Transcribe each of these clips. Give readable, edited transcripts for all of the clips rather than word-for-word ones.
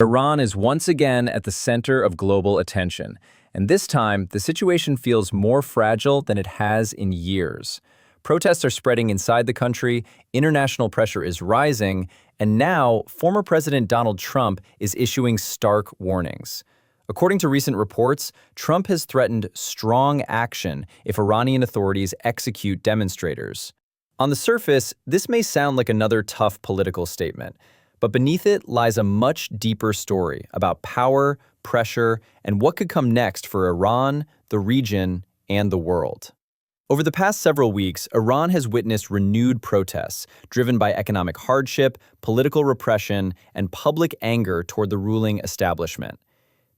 Iran is once again at the center of global attention, and this time the situation feels more fragile than it has in years. Protests are spreading inside the country, international pressure is rising, and now former President Donald Trump is issuing stark warnings. According to recent reports, Trump has threatened strong action if Iranian authorities execute demonstrators. On the surface, this may sound like another tough political statement, but beneath it lies a much deeper story about power, pressure, and what could come next for Iran, the region, and the world. Over the past several weeks, Iran has witnessed renewed protests driven by economic hardship, political repression, and public anger toward the ruling establishment.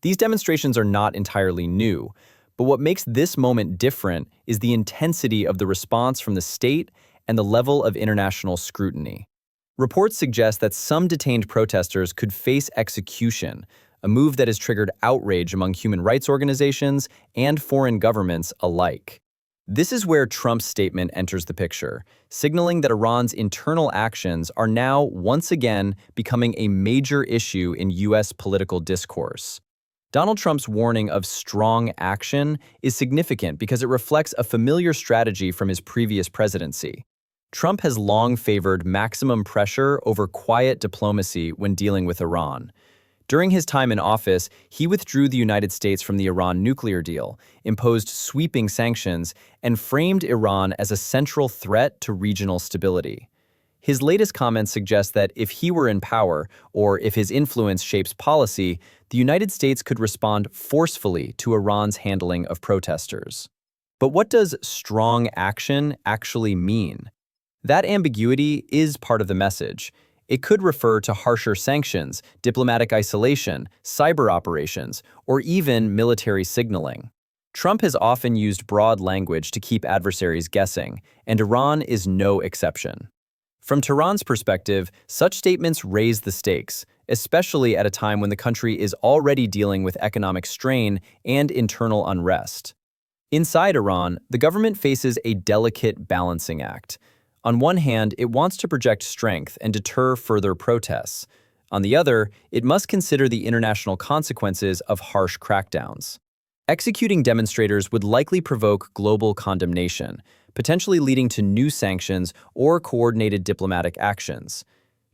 These demonstrations are not entirely new, but what makes this moment different is the intensity of the response from the state and the level of international scrutiny. Reports suggest that some detained protesters could face execution, a move that has triggered outrage among human rights organizations and foreign governments alike. This is where Trump's statement enters the picture, signaling that Iran's internal actions are now once again becoming a major issue in U.S. political discourse. Donald Trump's warning of strong action is significant because it reflects a familiar strategy from his previous presidency. Trump has long favored maximum pressure over quiet diplomacy when dealing with Iran. During his time in office, he withdrew the United States from the Iran nuclear deal, imposed sweeping sanctions, and framed Iran as a central threat to regional stability. His latest comments suggest that if he were in power, or if his influence shapes policy, the United States could respond forcefully to Iran's handling of protesters. But what does strong action actually mean? That ambiguity is part of the message. It could refer to harsher sanctions, diplomatic isolation, cyber operations, or even military signaling. Trump has often used broad language to keep adversaries guessing, and Iran is no exception. From Tehran's perspective, such statements raise the stakes, especially at a time when the country is already dealing with economic strain and internal unrest. Inside Iran, the government faces a delicate balancing act. On one hand, it wants to project strength and deter further protests. On the other, it must consider the international consequences of harsh crackdowns. Executing demonstrators would likely provoke global condemnation, potentially leading to new sanctions or coordinated diplomatic actions.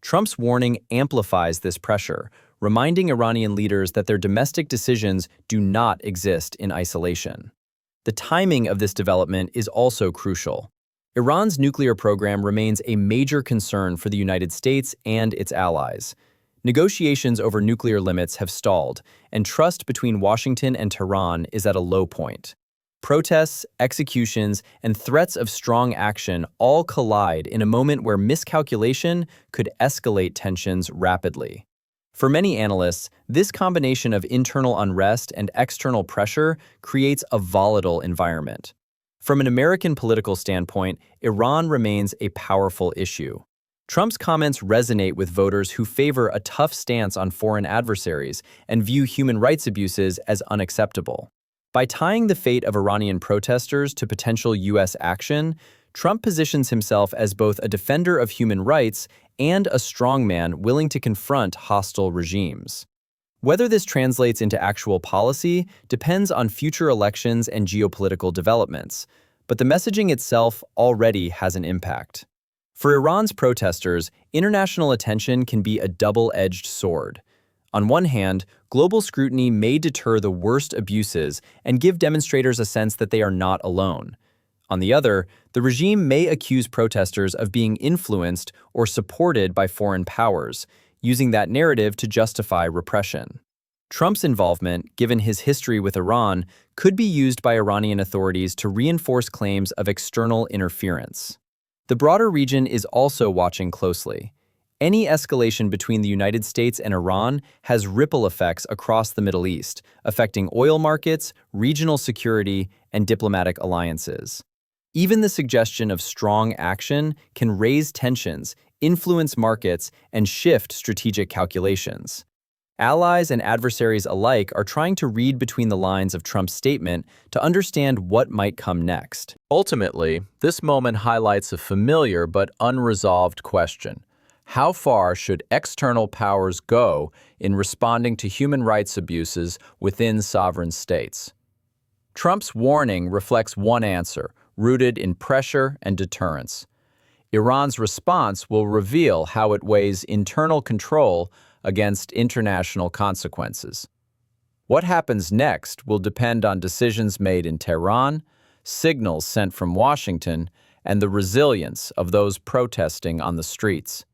Trump's warning amplifies this pressure, reminding Iranian leaders that their domestic decisions do not exist in isolation. The timing of this development is also crucial. Iran's nuclear program remains a major concern for the United States and its allies. Negotiations over nuclear limits have stalled, and trust between Washington and Tehran is at a low point. Protests, executions, and threats of strong action all collide in a moment where miscalculation could escalate tensions rapidly. For many analysts, this combination of internal unrest and external pressure creates a volatile environment. From an American political standpoint, Iran remains a powerful issue. Trump's comments resonate with voters who favor a tough stance on foreign adversaries and view human rights abuses as unacceptable. By tying the fate of Iranian protesters to potential U.S. action, Trump positions himself as both a defender of human rights and a strongman willing to confront hostile regimes. Whether this translates into actual policy depends on future elections and geopolitical developments, but the messaging itself already has an impact. For Iran's protesters, international attention can be a double-edged sword. On one hand, global scrutiny may deter the worst abuses and give demonstrators a sense that they are not alone. On the other, the regime may accuse protesters of being influenced or supported by foreign powers, using that narrative to justify repression. Trump's involvement, given his history with Iran, could be used by Iranian authorities to reinforce claims of external interference. The broader region is also watching closely. Any escalation between the United States and Iran has ripple effects across the Middle East, affecting oil markets, regional security, and diplomatic alliances. Even the suggestion of strong action can raise tensions, influence markets, and shift strategic calculations. Allies and adversaries alike are trying to read between the lines of Trump's statement to understand what might come next. Ultimately, this moment highlights a familiar but unresolved question. How far should external powers go in responding to human rights abuses within sovereign states. Trump's warning reflects one answer, rooted in pressure and deterrence. Iran's response will reveal how it weighs internal control against international consequences. What happens next will depend on decisions made in Tehran, signals sent from Washington, and the resilience of those protesting on the streets.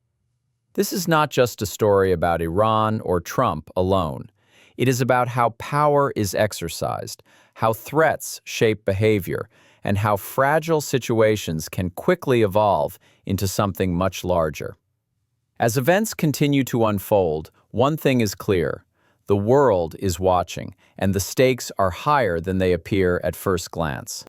This is not just a story about Iran or Trump alone. It is about how power is exercised, how threats shape behavior, and how fragile situations can quickly evolve into something much larger. As events continue to unfold, one thing is clear: the world is watching, and the stakes are higher than they appear at first glance.